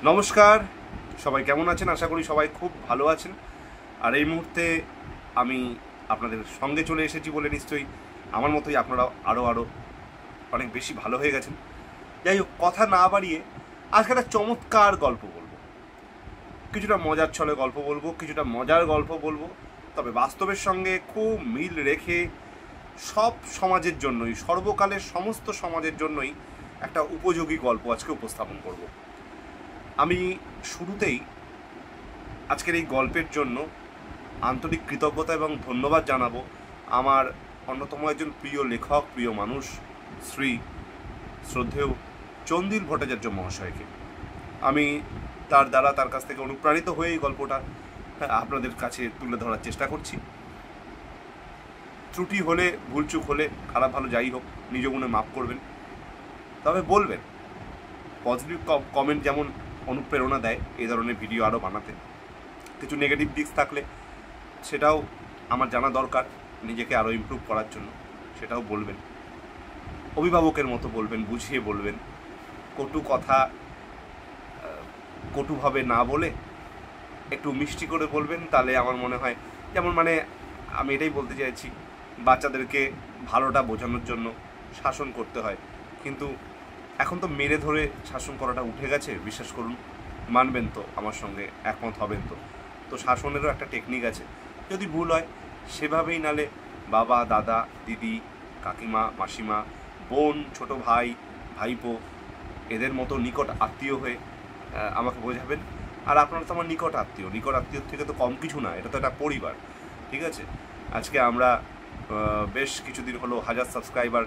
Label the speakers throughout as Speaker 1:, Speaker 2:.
Speaker 1: নমস্কার, সবাই কেমন আছেন? আশা করি সবাই খুব ভালো আছেন। আর এই মুহূর্তে আমি আপনাদের সঙ্গে চলে এসেছি বলে নিশ্চয়ই আমার মতোই আপনারা আরও অনেক বেশি ভালো হয়ে গেছেন। যাই হোক, কথা না বাড়িয়ে আজকে একটা চমৎকার গল্প বলবো। কিছুটা মজার ছলে গল্প বলবো, কিছুটা মজার গল্প বলবো, তবে বাস্তবের সঙ্গে খুব মিল রেখে সব সমাজের জন্যই, সর্বকালের সমস্ত সমাজের জন্যই একটা উপযোগী গল্প আজকে উপস্থাপন করব। আমি শুরুতেই আজকের এই গল্পের জন্য আন্তরিক কৃতজ্ঞতা এবং ধন্যবাদ জানাবো আমার অন্যতম একজন প্রিয় লেখক, প্রিয় মানুষ, শ্রী শ্রদ্ধেয় চন্দিল ভট্টাচার্য মহাশয়কে। আমি তার কাছ থেকে অনুপ্রাণিত হয়ে এই গল্পটা আপনাদের কাছে তুলে ধরার চেষ্টা করছি। ত্রুটি হলে, ভুলচুক হলে, খারাপ ভালো যাই হোক, নিজ গুণে মাফ করবেন, তবে বলবেন। পজিটিভ কমেন্ট যেমন অনুপ্রেরণা দেয় এই ধরনের ভিডিও আরও বানাতে, কিছু নেগেটিভ দিক থাকলে সেটাও আমার জানা দরকার নিজেকে আরও ইমপ্রুভ করার জন্য, সেটাও বলবেন। অভিভাবকের মতো বলবেন, বুঝিয়ে বলবেন। কটু কথা কটুভাবে না বলে একটু মিষ্টি করে বলবেন, তাহলে আমার মনে হয়, যেমন আমি এটাই বলতে চাইছি, বাচ্চাদেরকে ভালোটা বোঝানোর জন্য শাসন করতে হয়, কিন্তু এখন তো মেরে ধরে শাসন করাটা উঠে গেছে, বিশ্বাস করুন। মানবেন তো, আমার সঙ্গে একমত হবেন তো? তো শাসনেরও একটা টেকনিক আছে, যদি ভুল হয় সেভাবেই, নালে বাবা, দাদা, দিদি, কাকিমা, মাসিমা, বোন, ছোট ভাই, ভাইপো, এদের মতো নিকট আত্মীয় হয়ে আমাকে বোঝাবেন। আর আপনারা তো আমার নিকট আত্মীয়র থেকে তো কম কিছু না, এটা তো একটা পরিবার, ঠিক আছে? আজকে আমরা বেশ কিছুদিন হলো 1000 সাবস্ক্রাইবার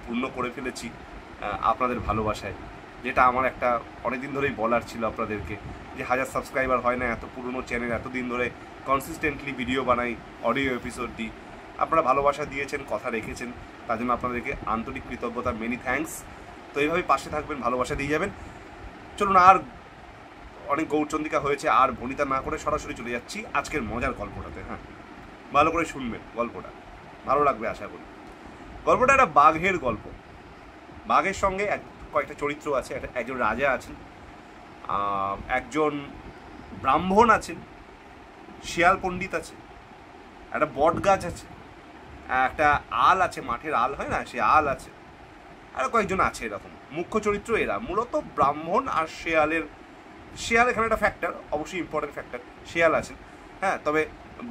Speaker 1: পূর্ণ করে ফেলেছি আপনাদের ভালোবাসায়, যেটা আমার একটা অনেকদিন ধরেই বলার ছিল আপনাদেরকে, যে 1000 সাবস্ক্রাইবার হয় না, এত পুরনো চ্যানেল, এতদিন ধরে কনসিস্টেন্টলি ভিডিও বানাই, অডিও এপিসোড দিই, আপনারা ভালোবাসা দিয়েছেন, কথা রেখেছেন, তার জন্য আপনাদেরকে আন্তরিক কৃতজ্ঞতা, মেনি থ্যাঙ্কস। তো এইভাবেই পাশে থাকবেন, ভালোবাসা দিয়ে যাবেন। চলুন, আর অনেক গৌরচন্দিকা হয়েছে, আর ভনিতা না করে সরাসরি চলে যাচ্ছি আজকের মজার গল্পটাতে। হ্যাঁ, ভালো করে শুনবেন, গল্পটা ভালো লাগবে আশা করি। গল্পটা একটা বাঘের গল্প। বাঘের সঙ্গে কয়েকটা চরিত্র আছে। একজন রাজা আছেন, একজন ব্রাহ্মণ আছেন, শিয়াল পণ্ডিত আছে, একটা বট গাছ আছে, একটা আল আছে, মাঠের আল হয় না, সে আল আছে, আর কয়েকজন আছে এরকম। মুখ্য চরিত্র এরা, মূলত ব্রাহ্মণ আর শিয়াল এখানে একটা ফ্যাক্টর, অবশ্যই ইম্পর্টেন্ট ফ্যাক্টর, শিয়াল আছেন। হ্যাঁ, তবে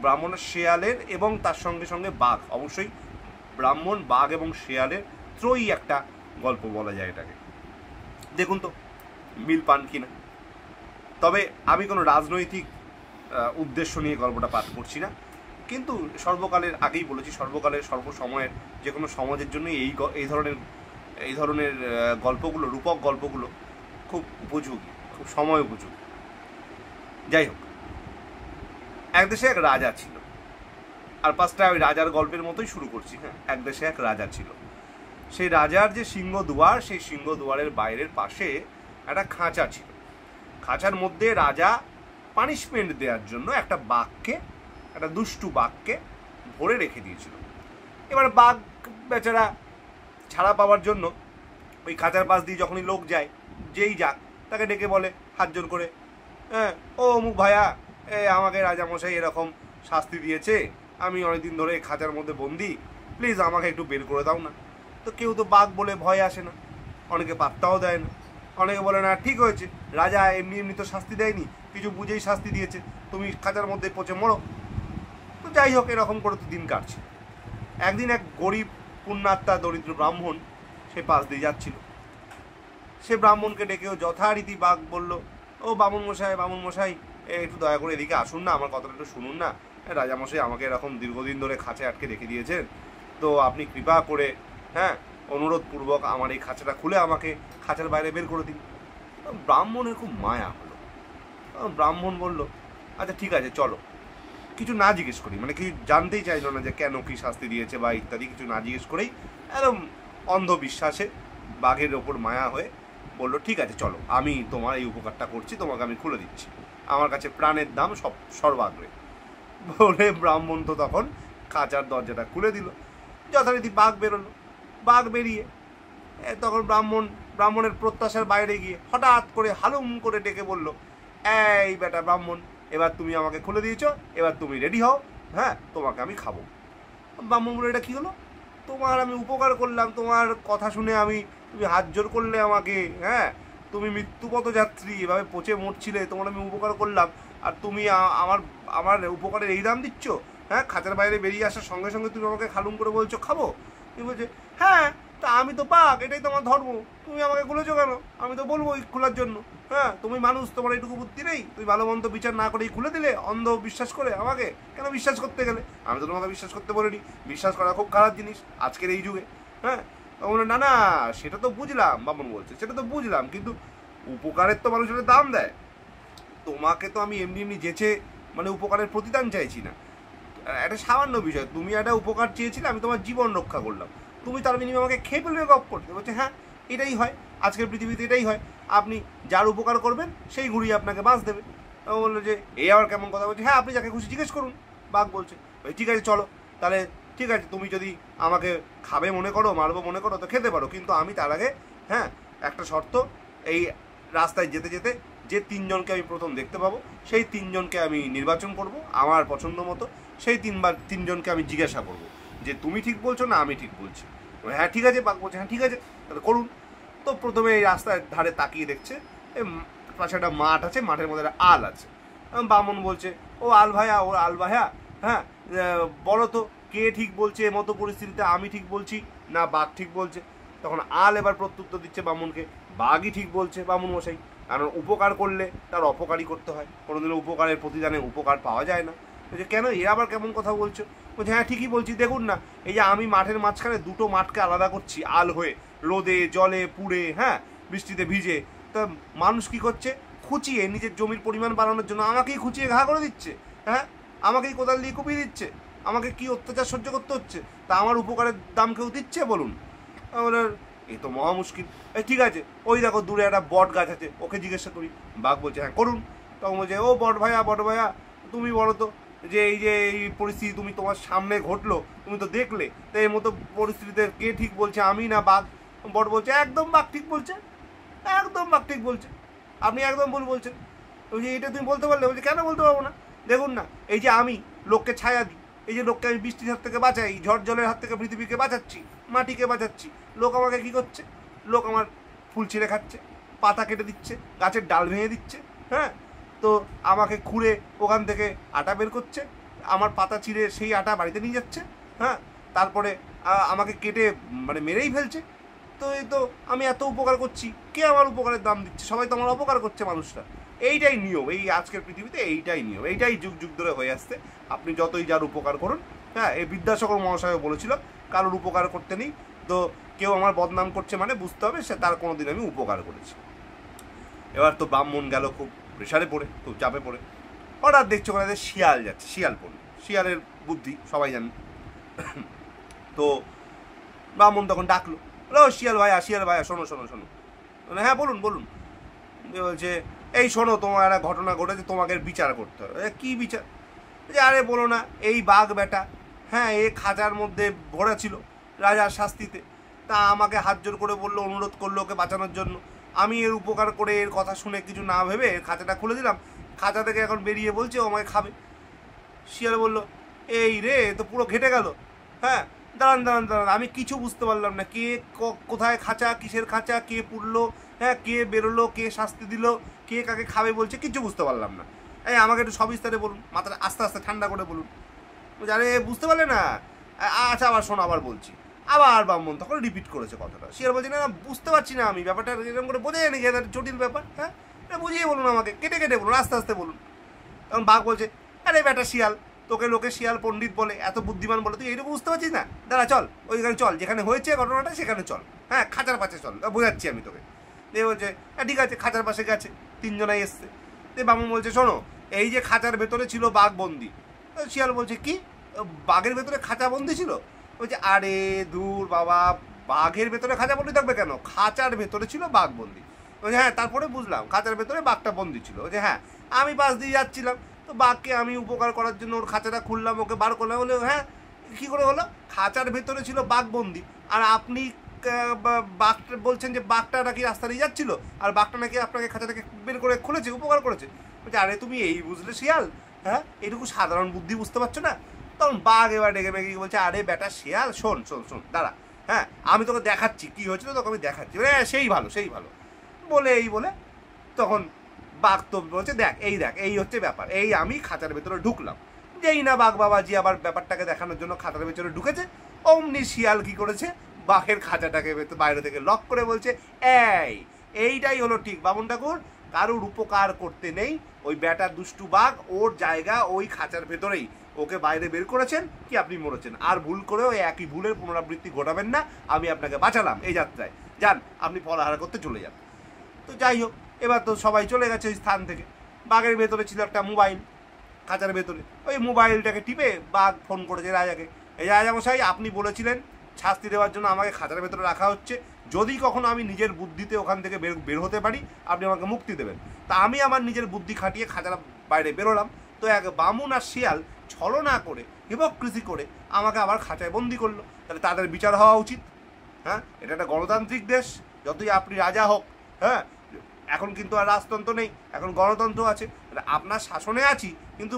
Speaker 1: ব্রাহ্মণ শিয়ালের এবং তার সঙ্গে সঙ্গে বাঘ, অবশ্যই ব্রাহ্মণ, বাঘ এবং শিয়ালের ত্রয়ী একটা গল্প বলা যায় এটাকে। দেখুন তো মিল পান কিনা। তবে আমি কোনো রাজনৈতিক উদ্দেশ্য নিয়ে গল্পটা পাঠ করছি না, কিন্তু সর্বকালের, আগেই বলেছি, সর্বকালের সর্বসময়ের যে কোনো সমাজের জন্য এই ধরনের গল্পগুলো, রূপক গল্পগুলো খুব উপযোগী, খুব সময় উপযোগী। যাই হোক, এক দেশে এক রাজা ছিল। আর পাঁচটা ওই রাজার গল্পের মতোই শুরু করছি। হ্যাঁ, এক দেশে এক রাজা ছিল। সেই রাজার যে সিংহদুয়ার, সেই সিংহদুয়ারের বাইরের পাশে একটা খাঁচা ছিল। খাঁচার মধ্যে রাজা পানিশমেন্ট দেওয়ার জন্য একটা বাঘকে, একটা দুষ্টু বাঘকে ভরে রেখে দিয়েছিল। এবার বাঘ বেচারা ছাড়া পাওয়ার জন্য ওই খাঁচার পাশ দিয়ে যখনই লোক যায়, যেই যাক, তাকে ডেকে বলে হাত জোর করে, হ্যাঁ, ও অমুক ভাইয়া, আমাকে রাজামশাই এরকম শাস্তি দিয়েছে, আমি অনেকদিন ধরে খাঁচার মধ্যে বন্দি, প্লিজ আমাকে একটু বের করে দাও না। তো কেউ তো বাঘ বলে ভয় আসে না, অনেকে পাত্তাও দেয় না, অনেকে বলে না ঠিক হয়েছে, রাজা এমনি এমনি তো শাস্তি দেয়নি, কিছু বুঝেই শাস্তি দিয়েছে, তুমি খাঁচার মধ্যে পচে মরো। তো যাই হোক, এরকম করে তো দিন কাটছে। একদিন এক গরিব পুণ্যাত্মা দরিদ্র ব্রাহ্মণ সে পাশ দিয়ে যাচ্ছিল। সে ব্রাহ্মণকে ডেকেও যথারীতি বাঘ বলল, ও বামুন মশাই, একটু দয়া করে এদিকে আসুন না, আমার কথাটা একটু শুনুন না। রাজামশাই আমাকে এরকম দীর্ঘদিন ধরে খাঁচায় আটকে রেখে দিয়েছেন, তো আপনি কৃপা করে, হ্যাঁ, অনুরোধপূর্বক আমার এই খাঁচাটা খুলে আমাকে খাঁচার বাইরে বের করে দিন। ব্রাহ্মণের খুব মায়া হলো। ব্রাহ্মণ বলল, আচ্ছা ঠিক আছে, চলো। কিছু না জিজ্ঞেস করি, কিছু জানতেই চাইলো না যে কেন কি শাস্তি দিয়েছে বা ইত্যাদি, কিছু না জিজ্ঞেস করেই একদম অন্ধবিশ্বাসে বাঘের ওপর মায়া হয়ে বললো, ঠিক আছে চলো, আমি তোমার এই উপকারটা করছি, তোমাকে আমি খুলে দিচ্ছি, আমার কাছে প্রাণের দাম সর্বাগ্রে। বলে ব্রাহ্মণ তো তখন খাঁচার দরজাটা খুলে দিল। যথারীতি বাঘ বেরোলো। বাঘ বেরিয়ে তখন ব্রাহ্মণ ব্রাহ্মণের প্রত্যাশার বাইরে গিয়ে হঠাৎ করে হালুম করে ডেকে বলল, এই বেটা ব্রাহ্মণ, এবার তুমি আমাকে খুলে দিয়েছো, এবার তুমি রেডি হও, হ্যাঁ তোমাকে আমি খাবো। ব্রাহ্মণ বলে, এটা কী হলো? তোমার আমি উপকার করলাম, তোমার কথা শুনে তুমি হাত জোর করলে আমাকে, হ্যাঁ তুমি মৃত্যুপথযাত্রী, এভাবে পচে মরছিলে, তোমার আমি উপকার করলাম, আর তুমি আমার আমার উপকারের এই দাম দিচ্ছ? হ্যাঁ, খাঁচার বাইরে বেরিয়ে আসার সঙ্গে সঙ্গে তুমি আমাকে খালুম করে বলছো খাবো? তুমি বলছে, হ্যাঁ তা আমি তো পাক, এটাই তো আমার ধর্ম, তুমি আমাকে খুলেছো কেন? আমি তো বলবো খোলার জন্য। হ্যাঁ, তুমি মানুষ, তোমার এইটুকু বুদ্ধি নেই? তুমি ভালো মন্দ বিচার না করেই খুলে দিলে, অন্ধ বিশ্বাস করে আমাকে? কেন বিশ্বাস করতে গেলে? আমি তো তোমাকে বিশ্বাস করতে বলিনি, বিশ্বাস করা খুব খারাপ জিনিস আজকের এই যুগে। হ্যাঁ, বলে, না না সেটা তো বুঝলাম, বামন বলছে, সেটা তো বুঝলাম, কিন্তু উপকারের তো মানুষের দাম দেয়, তোমাকে তো আমি এমনি এমনি যেচে মানে উপকারের প্রতিদান চাইছি না, একটা সামান্য বিষয়, তুমি একটা উপকার চেয়েছিলে, আমি তোমার জীবন রক্ষা করলাম, তুমি তার বিনিময়ে আমাকে খেয়ে ফেলবে গপ করতে? বলছে, হ্যাঁ এটাই হয়, আজকের পৃথিবীতে এটাই হয়, আপনি যার উপকার করবেন সেই ঘুরিয়ে আপনাকে বাঁচ দেবে। বললো যে এই আবার কেমন কথা? বলছে, হ্যাঁ আপনি যাকে খুশি জিজ্ঞেস করুন। বাঘ বলছে, ঠিক আছে চলো তাহলে, ঠিক আছে তুমি যদি আমাকে খাবে মনে করো, মারবো মনে করো, তো খেতে পারো, কিন্তু আমি তার আগে, হ্যাঁ একটা শর্ত, এই রাস্তায় যেতে যেতে যে তিনজনকে আমি প্রথম দেখতে পাবো সেই তিনজনকে আমি নির্বাচন করব আমার পছন্দ মতো, সেই তিনজনকে আমি জিজ্ঞাসা করবো যে তুমি ঠিক বলছো না আমি ঠিক বলছি। হ্যাঁ ঠিক আছে, বাঘ বলছে, হ্যাঁ ঠিক আছে তাহলে করুন। তো প্রথমে এই রাস্তার ধারে তাকিয়ে দেখছে পাশে একটা মাঠ আছে, মাঠের মধ্যে একটা আল আছে। বামন বলছে, ও আল ভাইয়া, ও আল ভাইয়া, হ্যাঁ বলো তো কে ঠিক বলছে এমতো পরিস্থিতিতে, আমি ঠিক বলছি না বাঘ ঠিক বলছে? তখন আল এবার প্রত্যুত্তর দিচ্ছে বামুনকে, বাঘই ঠিক বলছে বামুন মশাই, কারণ উপকার করলে তার অপকারই করতে হয়, কোনোদিনও উপকারের প্রতিদানে উপকার পাওয়া যায় না। বলছে, কেন এ আবার কেমন কথা বলছো? বলছে, হ্যাঁ ঠিকই বলছি, দেখুন না এই যে আমি মাঠের মাঝখানে দুটো মাঠকে আলাদা করছি আল হয়ে, রোদে জলে পুড়ে, হ্যাঁ বৃষ্টিতে ভিজে, তা মানুষ কি করছে, খুঁচিয়ে নিজের জমির পরিমাণ বাড়ানোর জন্য আমাকেই খুঁচিয়ে ঘা করে দিচ্ছে, হ্যাঁ আমাকেই কোদাল দিয়ে কুপিয়ে দিচ্ছে, আমাকে কি অত্যাচার সহ্য করতে হচ্ছে, তা আমার উপকারের দাম কেউ দিচ্ছে বলুন? আমরা এই তো মহা মুশকিল। ঠিক আছে ওই দেখো দূরে একটা বট গাছ আছে, ওকে জিজ্ঞাসা করি। বাঘ বলছে, হ্যাঁ করুন। তখন বলছে, ও বট ভাইয়া তুমি বলো তো যে এই পরিস্থিতি তুমি তোমার সামনে ঘটলো, তুমি তো দেখলে, তো এই মতো পরিস্থিতিতে কে ঠিক বলছে, আমি না বাঘ? বট বলছে, একদম বাঘ ঠিক বলছে, একদম বাঘ ঠিক বলছে, আপনি একদম ভুল বলছেন। বলছি, এটা তুমি বলতে পারলে? বলছে, কেন বলতে পারবো না, দেখুন না এই যে আমি লোককে ছায়া দিই, এই যে লোককে আমি বৃষ্টির হাত থেকে বাঁচাই, ঝড় জলের হাত থেকে পৃথিবীকে বাঁচাচ্ছি, মাটিকে বাঁচাচ্ছি, লোক আমাকে কি করছে, লোক আমার ফুল ছিঁড়ে খাচ্ছে, পাতা কেটে দিচ্ছে, গাছের ডাল ভেঙে দিচ্ছে, হ্যাঁ তো আমাকে খুঁড়ে ওখান থেকে আটা বের করছে, আমার পাতা চিড়ে সেই আটা বাড়িতে নিয়ে যাচ্ছে, হ্যাঁ তারপরে আমাকে কেটে মানে মেরেই ফেলছে। তো এই তো আমি এত উপকার করছি, কে আমার উপকারের দাম দিচ্ছে? সবাই তো আমার অপকার করছে মানুষরা। এইটাই নিয়ম, এই আজকের পৃথিবীতে এইটাই নিয়ম, এইটাই যুগ যুগ ধরে হয়ে আসছে। আপনি যতই যার উপকার করুন, হ্যাঁ এই বিদ্যাসাগর মহাশয় বলেছিল কারোর উপকার করতে নেই, তো কেউ আমার বদনাম করছে মানে বুঝতে হবে সে তার কোনোদিন আমি উপকার করেছি। এবার তো ব্রাহ্মণ গেল খুব প্রেশারে পড়ে, খুব চাপে পড়ে, হঠাৎ দেখছো ওখানে শিয়াল যাচ্ছে, শিয়াল পড়ল, শিয়ালের বুদ্ধি সবাই জানে। তো ব্রাহ্মণ তখন ডাকলো, হ্যালো শিয়াল ভাইয়া শোনো শোনো শোনো। হ্যাঁ বলুন বলুন। বলছে, এই শোনো তোমার একটা ঘটনা ঘটেছে, তোমাকে বিচার করতে হবে। কী বিচার? যে আরে বলো না, এই বাঘ বেটা, হ্যাঁ এ খাঁচার মধ্যে ভরা ছিল রাজার শাস্তিতে, তা আমাকে হাত জোর করে বললো, অনুরোধ করলো ওকে বাঁচানোর জন্য, আমি এর উপকার করে এর কথা শুনে কিছু না ভেবে এর খাঁচাটা খুলে দিলাম, খাঁচা থেকে এখন বেরিয়ে বলছে ও আমাকে খাবে। শিয়াল বলল, এই রে তো পুরো ঘেটে গেল, হ্যাঁ দাঁড়ান আমি কিছু বুঝতে পারলাম না, কে কোথায় খাঁচা, কিসের খাঁচা, কে পুড়লো, হ্যাঁ কে বেরোলো, কে শাস্তি দিল, কে কাকে খাবে বলছে, কিছু বুঝতে পারলাম না, এই আমাকে একটু সবিস্তারে বলুন, মাথাটা আস্তে আস্তে ঠান্ডা করে বলুন। আরে বুঝতে পারলে না? আচ্ছা আবার শোনো, আবার বলছি। আবার ব্রাহ্মণ তখন রিপিট করেছে কথাটা। শিয়াল বলছে, না বুঝতে পারছি না আমি ব্যাপারটা, এরকম করে বোঝাই নাকি জটিল ব্যাপার, হ্যাঁ বুঝিয়ে বলুন আমাকে, কেটে কেটে বলুন, আস্তে আস্তে বলুন। তখন বাঘ বলছে, আরে বেটা শিয়াল, তোকে লোকে শিয়াল পণ্ডিত বলে, এত বুদ্ধিমান বলে, তুই এইটুকু বুঝতে পারছিস না? দাঁড়া চল ওইখানে চল, যেখানে হয়েছে ঘটনাটা সেখানে চল, হ্যাঁ খাঁচার পাশে চল, বোঝাচ্ছি আমি তোকে। দিয়ে বলছে, হ্যাঁ ঠিক আছে, খাঁচার পাশে গেছে, তিনজনাই এসছে। দিয়ে বামুন বলছে, শোনো এই যে খাঁচার ভেতরে ছিল বাঘ বন্দি। শিয়াল বলছে, কি বাঘের ভেতরে খাঁচা বন্দি ছিল? বলছে, আরে দূর বাবা, বাঘের ভেতরে খাঁচা বন্দি থাকবে কেন, খাঁচার ভেতরে ছিল বাঘ বন্দি। বলছে, হ্যাঁ তারপরে বুঝলাম খাঁচার ভেতরে বাঘটা বন্দি ছিল। বলছে, হ্যাঁ আমি পাশ দিয়ে যাচ্ছিলাম, তো বাঘকে আমি উপকার করার জন্য ওর খাঁচাটা খুললাম, ওকে বার করলাম। বলে, হ্যাঁ কী করে হলো? খাঁচার ভেতরে ছিল বাঘ বন্দি, আর আপনি বাঘ বলছেন যে বাঘটা নাকি রাস্তা দিয়ে যাচ্ছিল, আর বাঘটা নাকি আপনাকে খাঁচা থেকে বের করে খুলেছে, উপকার করেছে। বলছে আরে তুমি এই বুঝলে শিয়াল, হ্যাঁ এইটুকু সাধারণ বুদ্ধি বুঝতে পারছো না? তখন বাঘ এবার ডেকে মেগে বলছে আরে বেটা শিয়াল, শোন শোন শোন দাঁড়া, হ্যাঁ আমি তোকে দেখাচ্ছি কী হয়েছিল, তোকে আমি দেখাচ্ছি। সেই ভালো সেই ভালো বলে তখন বাঘ তো বলছে দেখ এই হচ্ছে ব্যাপার, এই আমি খাঁচার ভেতরে ঢুকলাম। যেই না বাঘ বাবাজি আবার ব্যাপারটাকে দেখানোর জন্য খাঁচার ভেতরে ঢুকেছে, অমনি শিয়াল কি করেছে, বাঘের খাঁচাটাকে বাইরে থেকে লক করে বলছে এইটাই হলো ঠিক বামুন ঠাকুর, কারুর উপকার করতে নেই, ওই ব্যাটার দুষ্টু বাঘ ওর জায়গা ওই খাঁচার ভেতরেই, ওকে বাইরে বের করেছেন কি আপনি মরেছেন, আর ভুল করেও একই ভুলের পুনরাবৃত্তি ঘটাবেন না, আমি আপনাকে বাঁচালাম এই যাত্রায়, যান আপনি ফলাহার করতে চলে যান। তো যাই হোক, এবার তো সবাই চলে গেছে ওই স্থান থেকে। বাঘের ভেতরে ছিল একটা মোবাইল, খাঁচার ভেতরে ওই মোবাইলটাকে টিপে বাঘ ফোন করেছে রাজাকে, এই রাজামশাই আপনি বলেছিলেন শাস্তি দেওয়ার জন্য আমাকে খাঁচার ভেতরে রাখা হচ্ছে, যদি কখনো আমি নিজের বুদ্ধিতে ওখান থেকে বের হতে পারি আপনি আমাকে মুক্তি দেবেন। তা আমি আমার নিজের বুদ্ধি খাটিয়ে খাঁচার বাইরে বেরোলাম, তো এক বামুন আর শিয়াল ছলনা করে হিপোক্রিসি করে আমাকে আবার খাঁচায় বন্দি করলো, তাহলে তাদের বিচার হওয়া উচিত। হ্যাঁ, এটা একটা গণতান্ত্রিক দেশ, যতই আপনি রাজা হোক, হ্যাঁ এখন কিন্তু আর রাজতন্ত্র নেই, এখন গণতন্ত্র আছে, আপনার শাসনে আছি, কিন্তু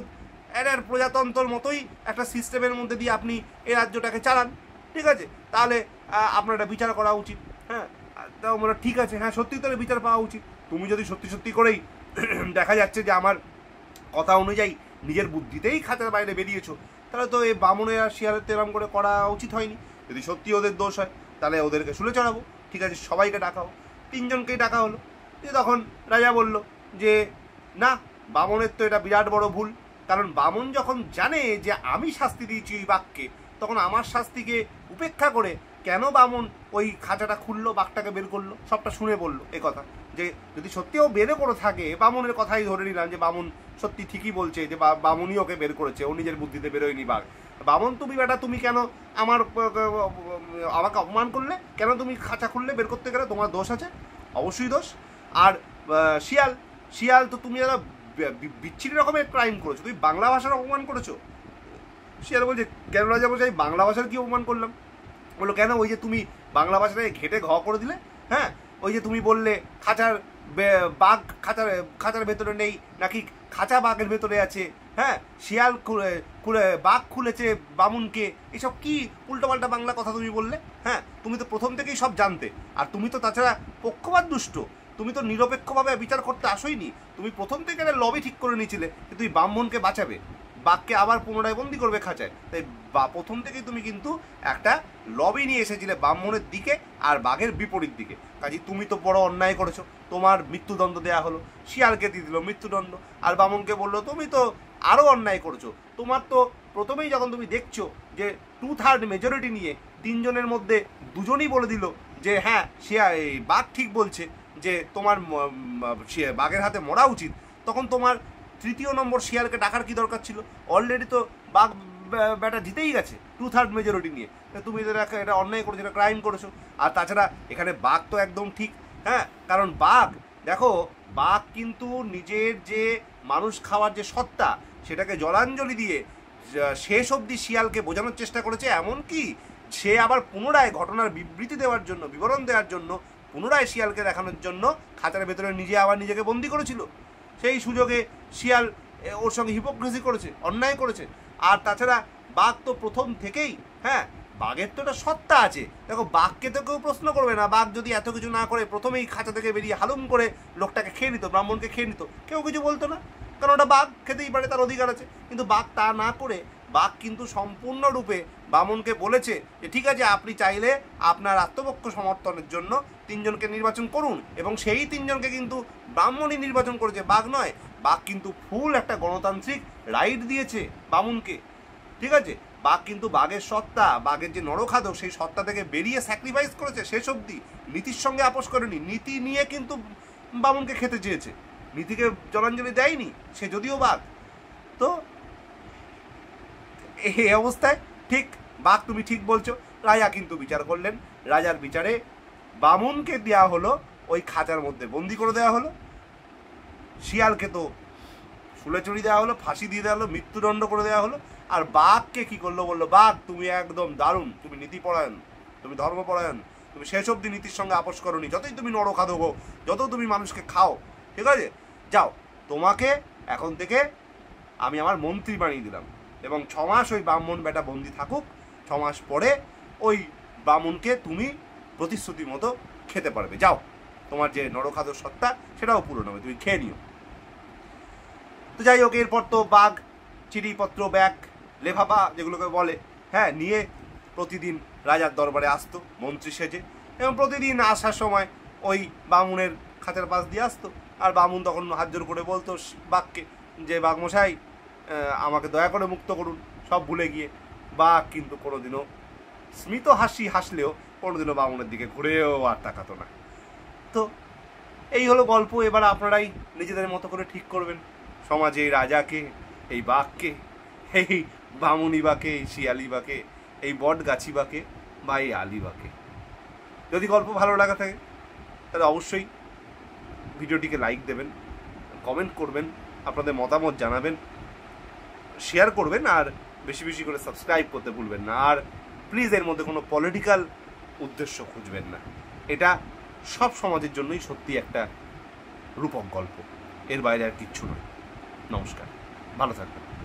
Speaker 1: এর প্রজাতন্ত্রের মতোই একটা সিস্টেমের মধ্যে দিয়ে আপনি এই রাজ্যটাকে চালান, ঠিক আছে, তাহলে আপনার একটা বিচার করা উচিত। হ্যাঁ, তাও আমরা ঠিক আছে, হ্যাঁ সত্যি তাহলে বিচার পাওয়া উচিত। তুমি যদি সত্যি করেই দেখা যাচ্ছে যে আমার কথা অনুযায়ী নিজের বুদ্ধিতেই খাঁচার বাইরে বেরিয়েছো, তাহলে তো এই বামুনের আর শিয়ালের তেরাম করে করা উচিত হয়নি। যদি সত্যি ওদের দোষ হয় তাহলে ওদেরকে শুলে চড়াবো, ঠিক আছে, সবাইকে ডাকা হোক। তিনজনকেই ডাকা হলো। তখন রাজা বলল যে না, বামনের তো এটা বিরাট বড় ভুল, কারণ বামন যখন জানে যে আমি শাস্তি দিয়েছি ওই বাঘকে, তখন আমার শাস্তিকে উপেক্ষা করে কেন বামন ওই খাঁচাটা খুললো, বাঘটাকে বের করলো, সবটা শুনে বললো এ কথা, যে যদি সত্যি ও বেরে করে থাকে, বামনের কথাই ধরে নিলাম যে বামন সত্যি ঠিকই বলছে, যে বামনই ওকে বের করেছে, ও নিজের বুদ্ধিতে বেরোয়নি বাঘ। বামন তুমি বেটা, তুমি কেন আমাকে অপমান করলে, কেন তুমি খাঁচা খুললে বের করতে গেলে, তোমার দোষ আছে, অবশ্যই দোষ। আর শিয়াল তো তুমি একটা বিচ্ছিরি রকমের ক্রাইম করেছো, তুমি বাংলা ভাষার অপমান করেছো। শিয়াল বলছে কেন রাজা বলছে আমি বাংলা ভাষার কি অপমান করলাম? বললো কেন, ওই যে তুমি বাংলা ভাষাটাকে ঘেটে ঘ করে দিলে, হ্যাঁ ওই যে তুমি বললে খাঁচার বাঘ খাঁচার ভেতরে নেই, নাকি খাঁচা বাঘের ভেতরে আছে, হ্যাঁ শিয়াল বাঘ খুলেছে বামুনকে, এসব কি উল্টোপাল্টা বাংলা কথা তুমি বললে? হ্যাঁ, তুমি তো প্রথম থেকেই সব জানতে, আর তুমি তো তাছাড়া পক্ষপাত দুষ্ট, তুমি তো নিরপেক্ষভাবে বিচার করতে আসোইনি, তুমি প্রথম থেকে একটা লবি ঠিক করে নিয়েছিলে যে তুই ব্রাহ্মণকে বাঁচাবে, বাঘকে আবার পুনরায় বন্দি করবে খাঁচায়, তাই প্রথম থেকেই তুমি কিন্তু একটা লবি নিয়ে এসেছিলে ব্রাহ্মণের দিকে আর বাঘের বিপরীত দিকে। কাজে তুমি তো বড় অন্যায় করেছো, তোমার মৃত্যুদণ্ড দেওয়া হলো, শিয়ালকে দিয়ে দিল মৃত্যুদণ্ড, আর বামনকে বললো তুমি তো আরও অন্যায় করেছো। তোমার তো প্রথমেই যখন তুমি দেখছো যে 2/3 মেজরিটি নিয়ে তিনজনের মধ্যে দুজনই বলে দিল যে হ্যাঁ এই বাঘ ঠিক বলছে যে তোমার বাঘের হাতে মরা উচিত, তখন তোমার তৃতীয় নম্বর শিয়ালকে ডাকার কি দরকার ছিল? অলরেডি তো বাঘ ব্যাটা জিতেই গেছে 2/3 মেজরিটি নিয়ে, তুমি এটা অন্যায় করেছো, এটা ক্রাইম করেছো। আর তাছাড়া এখানে বাঘ তো একদম ঠিক, হ্যাঁ, কারণ বাঘ দেখো, বাঘ কিন্তু নিজের যে মানুষ খাওয়ার যে সত্তা, সেটাকে জলাঞ্জলি দিয়ে শেষ অবধি শিয়ালকে বোঝানোর চেষ্টা করেছে, এমনকি সে আবার পুনরায় ঘটনার বিবৃতি দেওয়ার জন্য, বিবরণ দেওয়ার জন্য, পুনরায় শিয়ালকে দেখানোর জন্য খাঁচার ভেতরে নিজেকে বন্দি করেছিল। সেই সুযোগে শিয়াল ওর সঙ্গে হিপোক্রেসি করেছে, অন্যায় করেছে। আর তাছাড়া বাঘ তো প্রথম থেকেই, হ্যাঁ বাঘের তো একটা সত্তা আছে, দেখো বাঘকে তো কেউ প্রশ্ন করবে না, বাঘ যদি এত কিছু না করে প্রথমেই খাঁচা থেকে বেরিয়ে হালুম করে লোকটাকে খেয়ে নিত, ব্রাহ্মণকে খেয়ে নিত, কেউ কিছু বলতো না, কারণ ওটা বাঘ, খেতেই পারে, তার অধিকার আছে। কিন্তু বাঘ তা না করে বাঘ কিন্তু সম্পূর্ণরূপে বামনকে বলেছে যে ঠিক আছে, আপনি চাইলে আপনার আত্মপক্ষ সমর্থনের জন্য তিনজনকে নির্বাচন করুন, এবং সেই তিনজনকে কিন্তু ব্রাহ্মণই নির্বাচন করেছে, বাঘ নয়। বাঘ কিন্তু ফুল একটা গণতান্ত্রিক রাইট দিয়েছে বামুনকে, ঠিক আছে। বাঘ কিন্তু বাঘের সত্তা, বাঘের যে নরখাদক, সেই সত্তা থেকে বেরিয়ে স্যাক্রিফাইস করেছে শেষ অবধি, নীতির সঙ্গে আপোষ করেনি, নীতি নিয়ে কিন্তু বামুনকে খেতে চেয়েছে, নীতিকে জলাঞ্জলি দেয়নি সে, যদিও বাঘ। তো এই অবস্থায় ঠিক বাঘ তুমি ঠিক বলছো, রাজা কিন্তু বিচার করলেন, রাজার বিচারে বামুনকে দেওয়া হলো ওই খাঁচার মধ্যে বন্দি করে দেওয়া হলো, শিয়ালকে তো শুলেচুরি দেওয়া হলো, ফাঁসি দিয়ে দেওয়া হলো, মৃত্যুদণ্ড করে দেওয়া হলো। আর বাঘকে কি করলো, বললো বাঘ তুমি একদম দারুণ, তুমি নীতিপরায়ণ, তুমি ধর্মপরায়ণ, তুমি শেষ অবধি নীতির সঙ্গে আপোষ করোনি, যতই তুমি নরখাদক হো, যত তুমি মানুষকে খাও, ঠিক আছে, যাও, তোমাকে এখন থেকে আমি আমার মন্ত্রী বানিয়ে দিলাম, এবং 6 মাস ওই ব্রাহ্মণ বেটা বন্দি থাকুক, 6 মাস পরে ওই ব্রাহ্মণকে তুমি প্রতিশ্রুতি মতো খেতে পারবে, যাও, তোমার যে নরখাদক সত্তা সেটাও পূরণ হবে, তুমি খেয়ে নিও। তো যাই হোক, এরপর তো বাঘ চিঠিপত্র, ব্যাগ, লেফাফা যেগুলোকে বলে, হ্যাঁ, নিয়ে প্রতিদিন রাজার দরবারে আসতো মন্ত্রী সেজে, এবং প্রতিদিন আসার সময় ওই বামুনের খাঁচার পাশ দিয়ে আসতো, আর বামুন তখন হাত জোর করে বলতো বাঘকে যে বাঘমশাই আমাকে দয়া করে মুক্ত করুন, সব ভুলে গিয়ে। বাঘ কিন্তু কোনোদিনও স্মিত হাসি হাসলেও কোনোদিনও বামুনের দিকে ঘুরেও আর তাকাতো না। তো এই হলো গল্প। এবার আপনারাই নিজেদের মতো করে ঠিক করবেন, সমাজে এই রাজাকে, এই বাঘকে, এই বামুনি বাকে, এই শিয়ালি বাকে, এই বট গাছি বাকে, বা এই আলি বাকে। যদি গল্প ভালো লাগা থাকে তাহলে অবশ্যই ভিডিওটিকে লাইক দেবেন, কমেন্ট করবেন, আপনাদের মতামত জানাবেন, শেয়ার করবেন, আর বেশি বেশি করে সাবস্ক্রাইব করতে ভুলবেন না। আর প্লিজ এর মধ্যে কোনো পলিটিক্যাল উদ্দেশ্য খুঁজবেন না, এটা সব সমাজের জন্যই সত্যি একটা রূপক গল্প, এর বাইরে আর কিচ্ছু নয়। নমস্কার, ভালো থাকবেন।